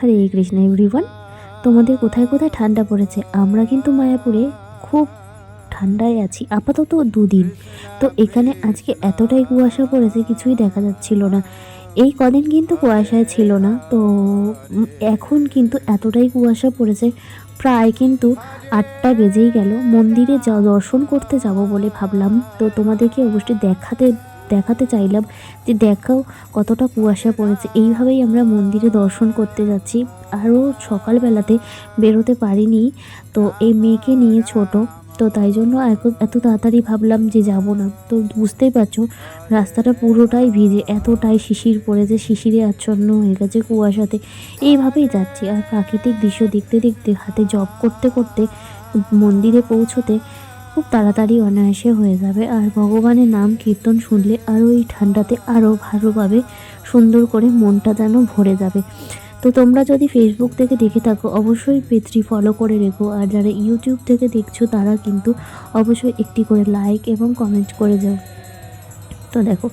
হরে Krishna everyone. তোমাদের কোথায় কোথায় ঠান্ডা পড়েছে? আমরা কিন্তু মায়াপুরে খুব ঠান্ডায় আছি আপাতত 2 দিন। তো এখানে আজকে এতটাই কুয়াশা পড়েছে কিছুই দেখা যাচ্ছিল না। এই কদিন কিন্তু কুয়াশায় ছিল না তো এখন কিন্তু এতটাই কুয়াশা পড়েছে, প্রায় কিন্তু 8টা বেজেই গেল। মন্দিরে দর্শন করতে যাব বলে ভাবলাম, তো তোমাদেরকে অবশ্যই দেখাতে চাইলাম যে দেখাও কতটা কুয়াশা পড়েছে। এইভাবেই আমরা মন্দিরে দর্শন করতে যাচ্ছি। আরও সকালবেলাতে বেরোতে পারিনি, তো এই মেয়েকে নিয়ে ছোট, তো তাই জন্য এত তাড়াতাড়ি ভাবলাম যে যাব না। তো বুঝতেই পারছো রাস্তাটা পুরোটাই ভিজে, এতটাই শিশির পড়েছে, শিশিরে আচ্ছন্ন হয়ে গেছে কুয়াশাতে। এইভাবেই যাচ্ছি আর প্রাকৃতিক দৃশ্য দেখতে দেখতে হাতে জব করতে করতে মন্দিরে পৌঁছতে খুব তাড়াতাড়ি অনায়াসে হয়ে যাবে। আর ভগবানের নাম কীর্তন শুনলে আরও এই ঠান্ডাতে আরও ভালোভাবে সুন্দর করে মনটা যেন ভরে যাবে। তো তোমরা যদি ফেসবুক থেকে দেখে থাকো অবশ্যই পেজটি ফলো করে রেখো, আর যারা ইউটিউব থেকে দেখছো তারা কিন্তু অবশ্যই একটি করে লাইক এবং কমেন্ট করে যাও। তো দেখো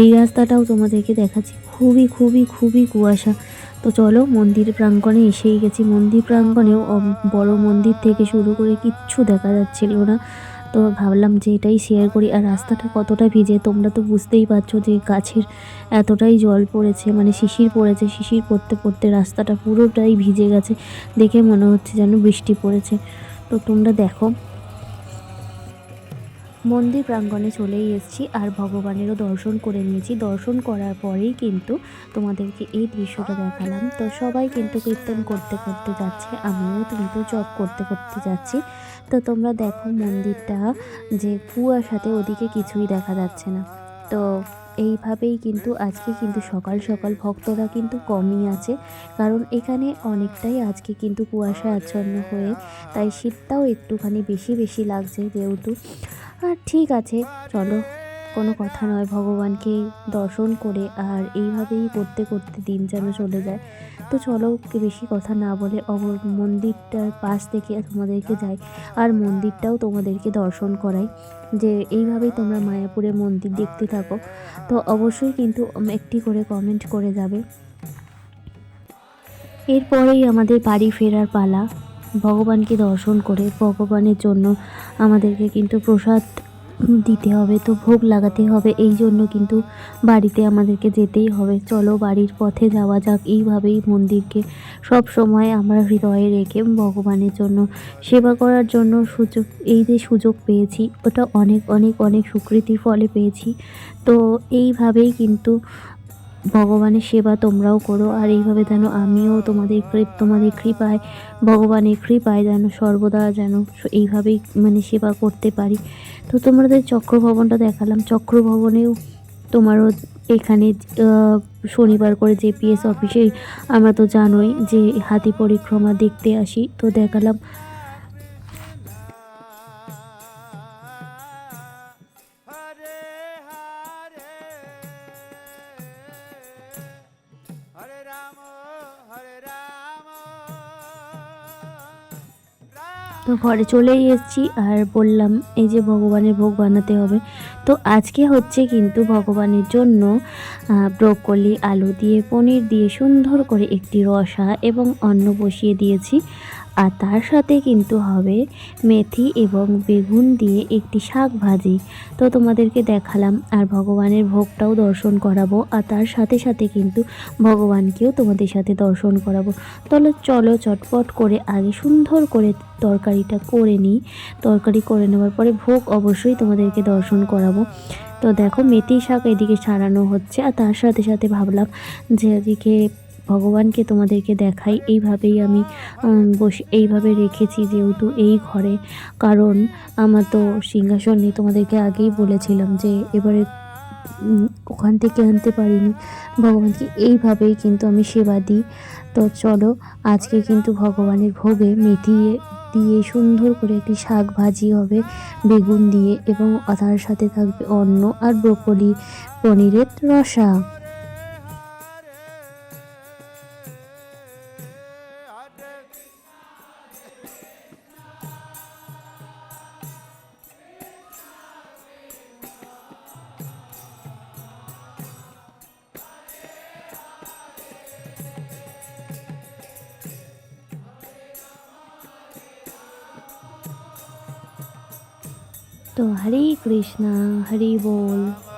এই রাস্তাটাও তোমাদেরকে দেখাচ্ছি, খুবই খুবই খুবই কুয়াশা। তো চলো মন্দির প্রাঙ্গণে এসেই গেছি। মন্দির প্রাঙ্গণেও বড় মন্দির থেকে শুরু করে কিচ্ছু দেখা যাচ্ছিল না, তো ভাবলাম যে এটাই শেয়ার করি। আর রাস্তাটা কতটা ভিজে তোমরা তো বুঝতেই পারছো যে গাছের এতটাই জল পড়েছে, মানে শিশির পড়েছে, শিশির পড়তে পড়তে রাস্তাটা পুরোটাই ভিজে গেছে, দেখে মনে হচ্ছে যেন বৃষ্টি পড়েছে। তো তোমরা দেখো মন্দির প্রাঙ্গণে চলেই এসেছি আর ভগবানেরও দর্শন করে নিয়েছি। দর্শন করার পরেই কিন্তু তোমাদেরকে এই দৃশ্যটা দেখালাম। তো সবাই কিন্তু কীর্তন করতে করতে যাচ্ছে, আমিও কিন্তু জপ করতে করতে যাচ্ছি। তো তোমরা দেখো মন্দিরটা যে কুয়াশাতে ওদিকে কিছুই দেখা যাচ্ছে না। তো এইভাবেই কিন্তু আজকে কিন্তু সকাল সকাল ভক্তরা কিন্তু কমই আছে, কারণ এখানে অনেকটাই আজকে কিন্তু কুয়াশা আচ্ছন্ন হয়ে, তাই শীতটাও একটুখানি বেশি বেশি লাগছে যেহেতু। আর ঠিক আছে, চলো কোনো কথা নয়, ভগবানকে দর্শন করে আর এইভাবেই করতে করতে দিন যেন চলে যায়। তো চলো বেশি কথা না বলে মন্দিরটার পাশ থেকে তোমাদেরকে যাই আর মন্দিরটাও তোমাদেরকে দর্শন করাই, যে এইভাবেই তোমরা মায়াপুরের মন্দির দেখতে থাকো। তো অবশ্যই কিন্তু একটি করে কমেন্ট করে যাবে। এরপরেই আমাদের বাড়ি ফেরার পালা। ভগবানকে দর্শন করে ভগবানের জন্য আমাদেরকে কিন্তু প্রসাদ দিতে হবে, তো ভোগ লাগাতে হবে, এই জন্য কিন্তু বাড়িতে আমাদেরকে যেতেই হবে। চলো বাড়ির পথে যাওয়া যাক। এইভাবেই মন্দিরকে সব সময় আমরা হৃদয়ে রেখে ভগবানের জন্য সেবা করার জন্য এই যে সুযোগ পেয়েছি ওটা অনেক অনেক অনেক স্বীকৃতির ফলে পেয়েছি। তো এইভাবেই কিন্তু ভগবানের সেবা তোমরাও করো, আর এইভাবে যেন আমিও তোমাদের কৃপায়, ভগবানের কৃপায় যেন সর্বদা যেন এইভাবেই মানে সেবা করতে পারি। তো তোমাদের চক্রভবনটা দেখালাম। চক্রভবনেও তোমারও এখানে শনিবার করে জেপিএস অফিসে আমরা তো জানোই যে হাতি পরিক্রমা দেখতে আসি, তো দেখালাম। তো ঘরে চলেই এসেছি আর বললাম এই যে ভগবানের ভোগ বানাতে হবে। তো আজকে হচ্ছে কিন্তু ভগবানের জন্য ব্রোকলি, আলু দিয়ে, পনির দিয়ে সুন্দর করে একটি রসা এবং অন্ন বসিয়ে দিয়েছি। আর তার সাথে কিন্তু হবে মেথি এবং বেগুন দিয়ে একটি শাক ভাজি। তো তোমাদেরকে দেখালাম আর ভগবানের ভোগটাও দর্শন করাবো, আর তার সাথে সাথে কিন্তু ভগবানকেও তোমাদের সাথে দর্শন করাবো। তাহলে চলো চটপট করে আগে সুন্দর করে তরকারিটা করে নিই। তরকারি করে নেওয়ার পরে ভোগ অবশ্যই তোমাদেরকে দর্শন করাবো। তো দেখো মেথি শাক এদিকে সারানো হচ্ছে, আর তার সাথে সাথে ভাবলাম যে এদিকে ভগবানকে তোমাদেরকে দেখাই। এইভাবেই আমি এইভাবে রেখেছি যেহেতু এই ঘরে, কারণ আমার তো সিংহাসন নেই, তোমাদেরকে আগেই বলেছিলাম যে এবারে ওখান থেকে আনতে পারিনি। ভগবানকে এইভাবেই কিন্তু আমি সেবা দিই। তো চলো আজকে কিন্তু ভগবানের ভোগে মেথি দিয়ে সুন্দর করে একটি শাক ভাজি হবে বেগুন দিয়ে, এবং তার সাথে থাকবে অন্ন আর ব্রোকলি পনিরের রসা। তো হরে কৃষ্ণা, হরি বল।